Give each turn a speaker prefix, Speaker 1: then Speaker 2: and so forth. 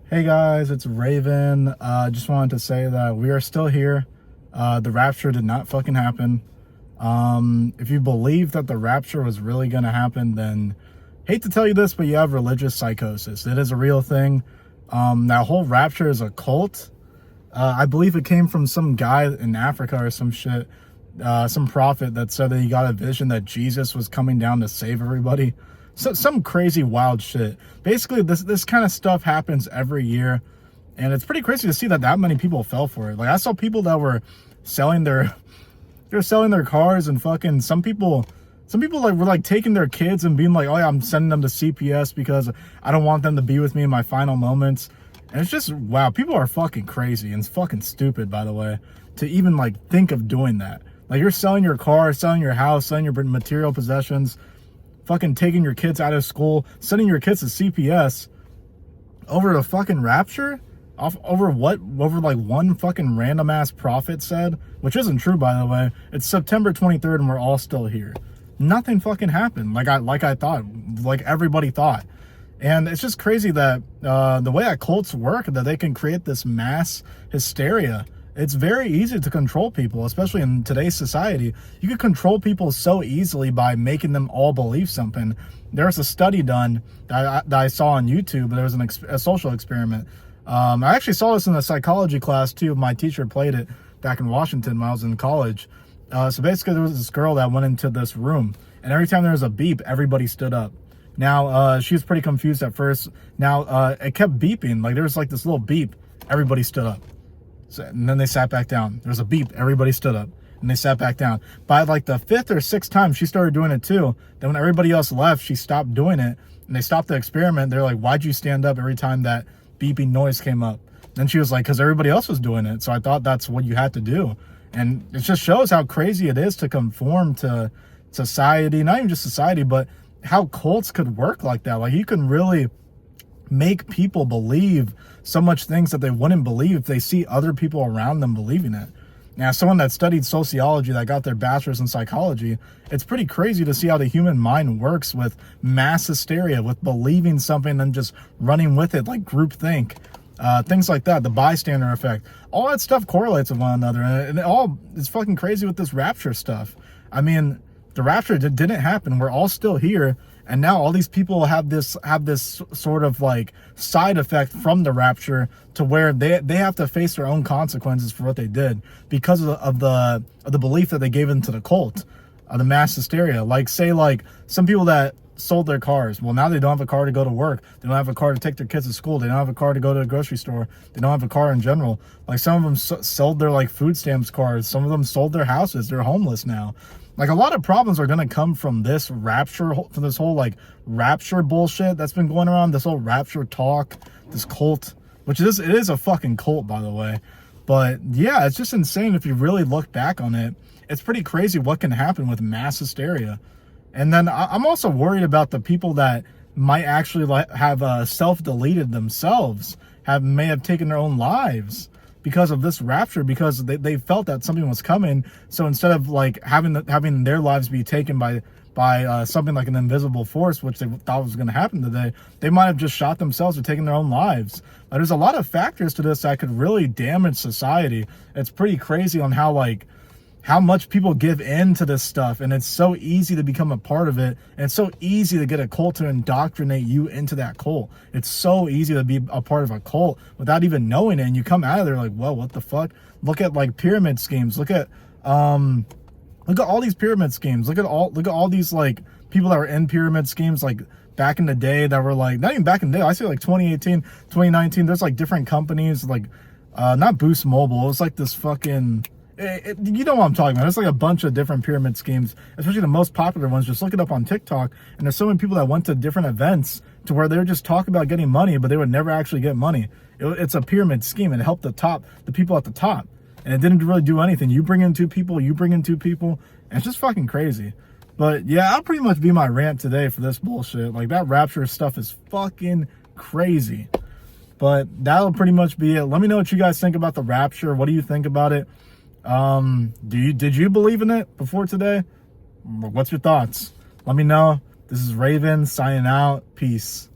Speaker 1: Hey guys, it's Raven. Just wanted to say that we are still here. The rapture did not fucking happen. If you believe that the rapture was really gonna happen, then hate to tell you this, but you have religious psychosis. It is a real thing. That whole rapture is a cult. I believe it came from some guy in Africa or some shit, some prophet that said that he got a vision that Jesus was coming down to save everybody. So some crazy wild shit. Basically, this kind of stuff happens every year, and it's pretty crazy to see that many people fell for it. Like, I saw people that were selling their cars, and fucking some people like were like taking their kids and being like, oh yeah, I'm sending them to CPS because I don't want them to be with me in my final moments. And it's just, wow, people are fucking crazy, and it's fucking stupid, by the way, to even like think of doing that. Like, you're selling your car, selling your house, selling your material possessions, fucking taking your kids out of school, sending your kids to CPS over a fucking rapture? Over like one fucking random ass prophet said, which isn't true, by the way. It's September 23rd and we're all still here. Nothing fucking happened like I thought, like everybody thought. And it's just crazy that the way that cults work, that they can create this mass hysteria. It's very easy to control people, especially in today's society. You can control people so easily by making them all believe something. There's a study done that I saw on YouTube. There was a social experiment. I actually saw this in a psychology class too. My teacher played it back in Washington when I was in college. So basically, there was this girl that went into this room, and every time there was a beep, everybody stood up. Now, she was pretty confused at first. Now, it kept beeping. Like, there was like this little beep. Everybody stood up. So, and then they sat back down. There was a beep. Everybody stood up. And they sat back down. By like the 5th or 6th time, she started doing it too. Then when everybody else left, she stopped doing it. And they stopped the experiment. They're like, why'd you stand up every time that beeping noise came up? Then she was like, because everybody else was doing it. So I thought that's what you had to do. And it just shows how crazy it is to conform to society. Not even just society, but how cults could work like that. Like, you can really make people believe so much things that they wouldn't believe if they see other people around them believing it. Now, someone that studied sociology, that got their bachelor's in psychology, it's pretty crazy to see how the human mind works with mass hysteria, with believing something and just running with it, like groupthink, things like that, the bystander effect. All that stuff correlates with one another, and it's fucking crazy with this rapture stuff. I mean, the rapture didn't happen. We're all still here. And now all these people have this sort of like side effect from the rapture, to where they have to face their own consequences for what they did because of the belief that they gave into the cult, the mass hysteria. Like, say, like some people that sold their cars. Well, now they don't have a car to go to work. They don't have a car to take their kids to school. They don't have a car to go to the grocery store. They don't have a car in general. Like, some of them sold their like food stamps cards. Some of them sold their houses. They're homeless now. Like, a lot of problems are going to come from this rapture, from this whole like rapture bullshit that's been going around, this whole rapture talk, this cult, which it is a fucking cult, by the way. But yeah, it's just insane if you really look back on it. It's pretty crazy what can happen with mass hysteria. And then I'm also worried about the people that might actually have self-deleted themselves, may have taken their own lives because of this rapture, because they felt that something was coming. So instead of like having their lives be taken by something like an invisible force, which they thought was going to happen today, they might have just shot themselves or taken their own lives. There's a lot of factors to this that could really damage society. It's pretty crazy on how much people give in to this stuff, and it's so easy to become a part of it, and it's so easy to get a cult to indoctrinate you into that cult. It's so easy to be a part of a cult without even knowing it, and you come out of there like, whoa, what the fuck? Look at like pyramid schemes. Look at all these pyramid schemes. Look at all these like people that were in pyramid schemes like back in the day, that were like, not even back in the day, I say like 2018, 2019, there's like different companies like not Boost Mobile, it was like this fucking, you know what I'm talking about. There's like a bunch of different pyramid schemes, especially the most popular ones. Just look it up on TikTok, and there's so many people that went to different events to where they were just talking about getting money, but they would never actually get money. It's a pyramid scheme, and it helped the people at the top, and it didn't really do anything. You bring in two people, and it's just fucking crazy. But yeah, I'll pretty much be my rant today for this bullshit. Like, that rapture stuff is fucking crazy. But that'll pretty much be it. Let me know what you guys think about the rapture. What do you think about it? Did you believe in it before today? What's your thoughts? Let me know. This is Raven signing out. Peace.